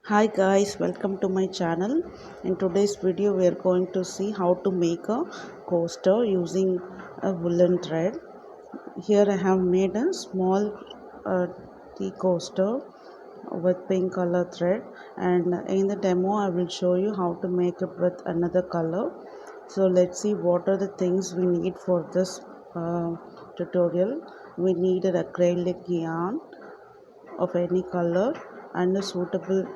Hi guys, welcome to my channel. In today's video we are going to see how to make a coaster using a woolen thread. Here I have made a small tea coaster with pink color thread, and in the demo I will show you how to make it with another color. So let's see what are the things we need for this tutorial. We need an acrylic yarn of any color and a suitable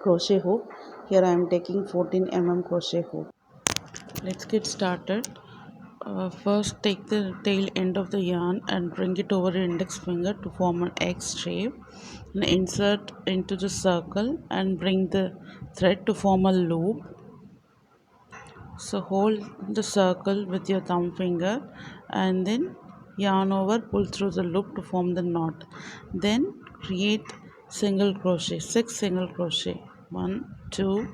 crochet hook. Here I am taking 14 crochet hook. Let's get started. First take the tail end of the yarn and bring it over your index finger to form an X shape, and insert into the circle and bring the thread to form a loop. So hold the circle with your thumb finger and then yarn over, pull through the loop to form the knot. Then create single crochet, 6 single crochet, 1 2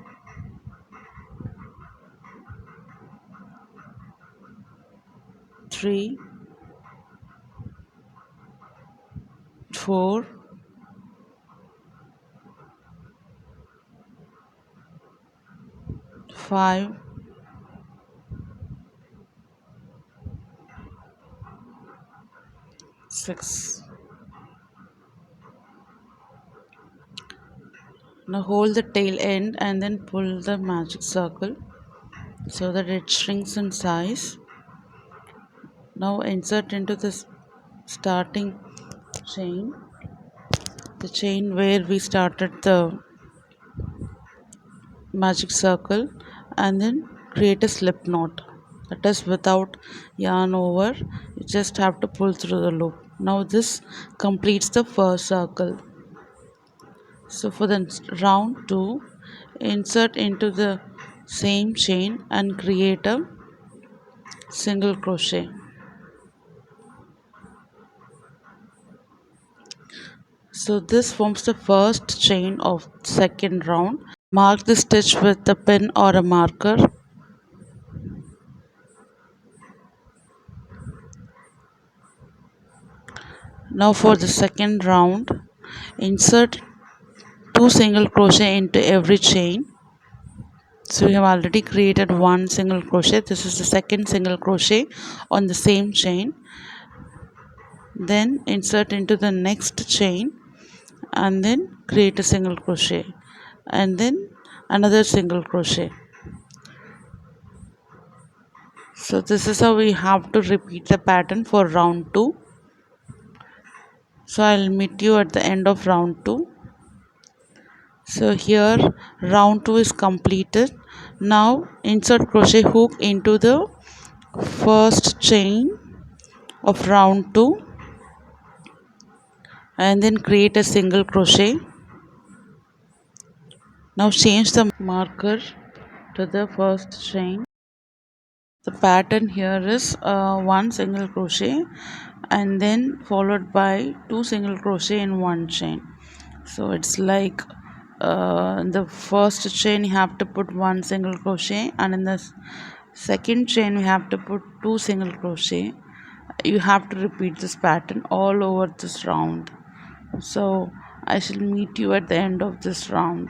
3 4 5 6. Now hold the tail end and then pull the magic circle so that it shrinks in size. Now insert into this starting chain, the chain where we started the magic circle, and then create a slip knot. That is without yarn over, you just have to pull through the loop. Now this completes the first circle. So for the round 2, insert into the same chain and create a single crochet. So this forms the first chain of second round. Mark the stitch with a pin or a marker. Now for the second round, insert 2 single crochet into every chain. So we have already created one single crochet. This is the second single crochet on the same chain. Then insert into the next chain and then create a single crochet and then another single crochet. So this is how we have to repeat the pattern for round 2. So I'll meet you at the end of round 2. So here round 2 is completed. Now insert crochet hook into the first chain of round 2 and then create a single crochet. Now change the marker to the first chain. The pattern here is one single crochet and then followed by 2 single crochet in one chain. So it's like in the first chain you have to put one single crochet, and in the second chain we have to put 2 single crochet. You have to repeat this pattern all over this round. So I shall meet you at the end of this round.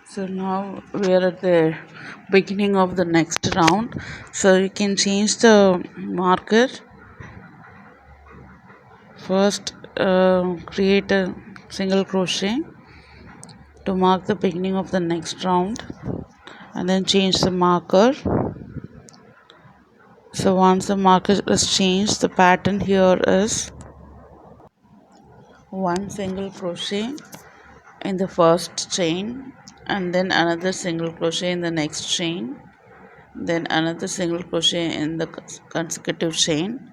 So now we are at the beginning of the next round. So you can change the marker. First create a single crochet to mark the beginning of the next round, and then change the marker. So once the marker is changed, the pattern here is one single crochet in the first chain and then another single crochet in the next chain, then another single crochet in the consecutive chain,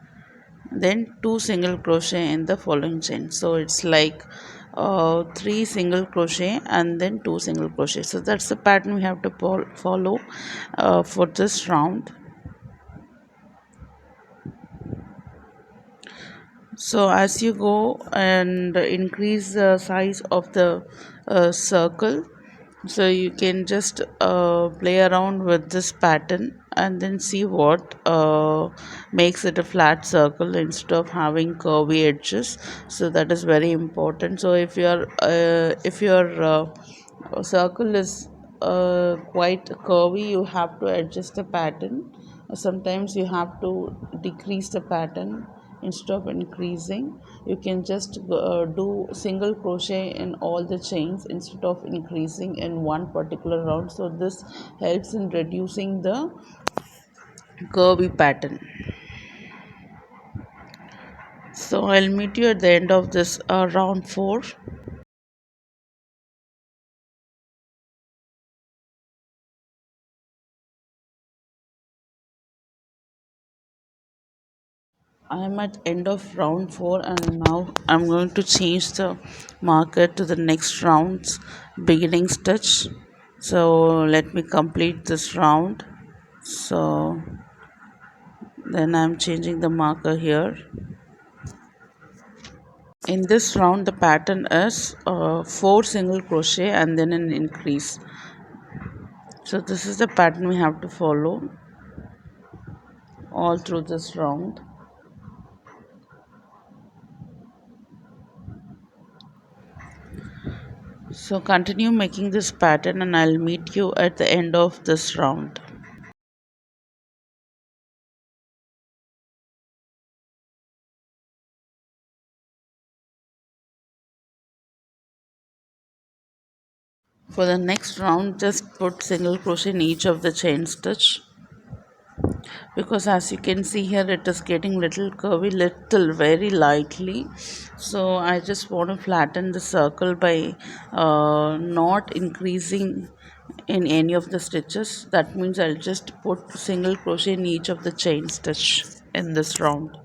then 2 single crochet in the following chain. So it's like 3 single crochet and then 2 single crochet. So that's the pattern we have to follow for this round. So as you go and increase the size of the circle, so you can just play around with this pattern and then see what makes it a flat circle instead of having curvy edges. So that is very important. So if your circle is quite curvy, you have to adjust the pattern. Sometimes you have to decrease the pattern instead of increasing. You can just do single crochet in all the chains instead of increasing in one particular round. So this helps in reducing the curvy pattern. So I'll meet you at the end of this round 4. I am at end of round 4 and now I'm going to change the marker to the next round's beginning stitch. So let me complete this round. So then I'm changing the marker here. In this round the pattern is 4 single crochet and then an increase. So this is the pattern we have to follow all through this round. So continue making this pattern and I'll meet you at the end of this round. For the next round, just put single crochet in each of the chain stitch, because as you can see here it is getting little curvy, little very lightly. So I just want to flatten the circle by not increasing in any of the stitches. That means I'll just put single crochet in each of the chain stitch in this round.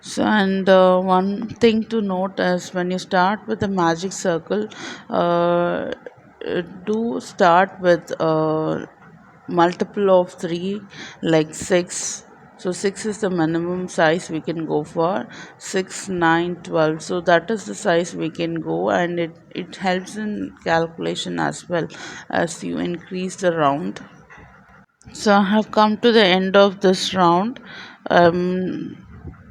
So, and one thing to note is when you start with the magic circle, do start with multiple of 3, like 6. So 6 is the minimum size we can go for. 6, 9, 12. So that is the size we can go, and it helps in calculation as well as you increase the round. So I have come to the end of this round. I'm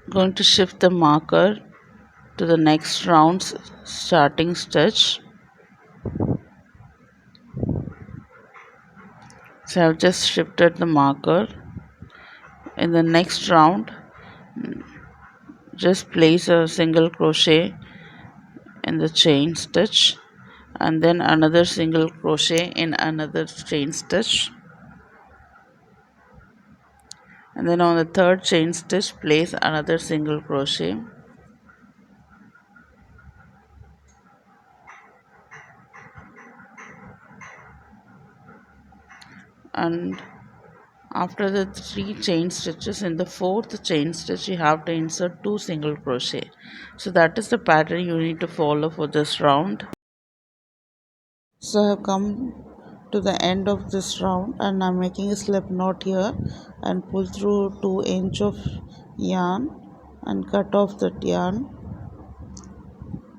going to shift the marker to the next round's starting stitch. So I've just shifted the marker. In the next round, just place a single crochet in the chain stitch and then another single crochet in another chain stitch, and then on the third chain stitch place another single crochet, and after the 3 chain stitches, in the 4th chain stitch you have to insert 2 single crochet. So that is the pattern you need to follow for this round. So I have come to the end of this round and I'm making a slip knot here and pull through 2 inch of yarn and cut off that yarn,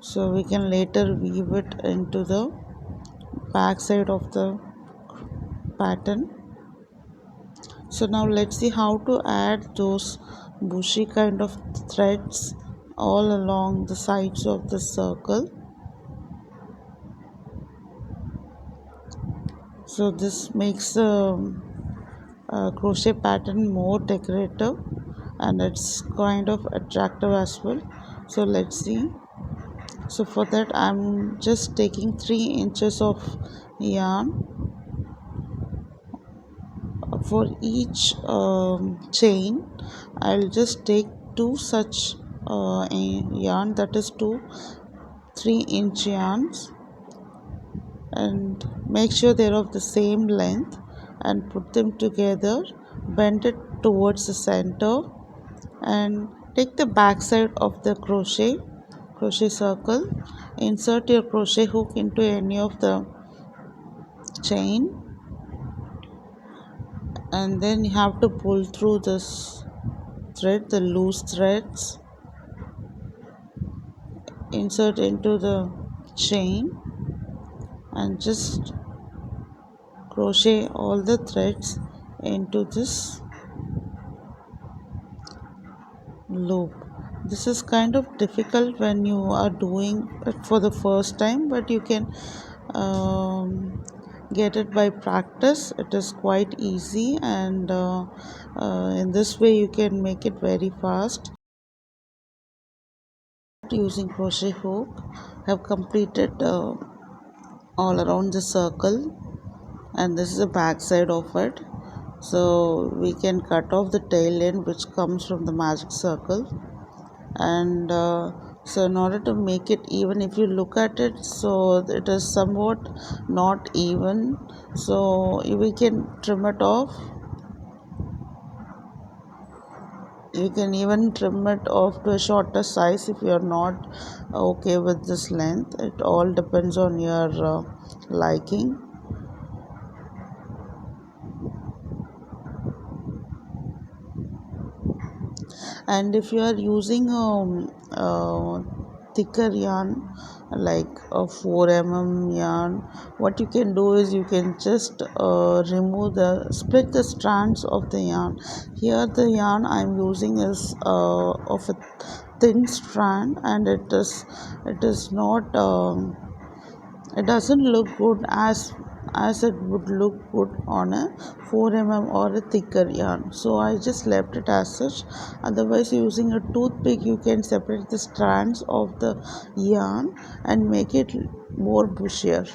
so we can later weave it into the back side of the pattern. So now let's see how to add those bushy kind of threads all along the sides of the circle. So this makes the crochet pattern more decorative and it's kind of attractive as well. So let's see. So for that I'm just taking 3 inches of yarn. For each chain I'll just take 2 such yarn, that is 2 3-inch yarns, and make sure they're of the same length and put them together, bend it towards the center and take the back side of the crochet circle, insert your crochet hook into any of the chain, and then you have to pull through this thread, the loose threads, insert into the chain and just crochet all the threads into this loop. This is kind of difficult when you are doing it for the first time, but you can get it by practice. It is quite easy, and in this way you can make it very fast. Using crochet hook, I have completed all around the circle, and this is the back side of it. So we can cut off the tail end which comes from the magic circle, and so in order to make it even, if you look at it, so it is somewhat not even, so we can trim it off. You can even trim it off to a shorter size if you are not okay with this length. It all depends on your liking. And if you are using thicker yarn like a 4 mm yarn, what you can do is you can just split the strands of the yarn. Here the yarn I'm using is of a thin strand, and it is not it doesn't look good as it would look good on a 4 mm or a thicker yarn, so I just left it as such. Otherwise, using a toothpick you can separate the strands of the yarn and make it more bushier.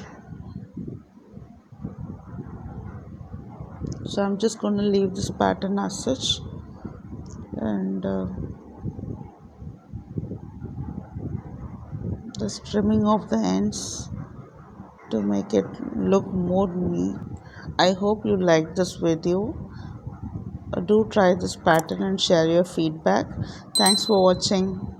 So I'm just going to leave this pattern as such, and just trimming off the ends to make it look more neat. I hope you liked this video. Do try this pattern and share your feedback. Thanks for watching.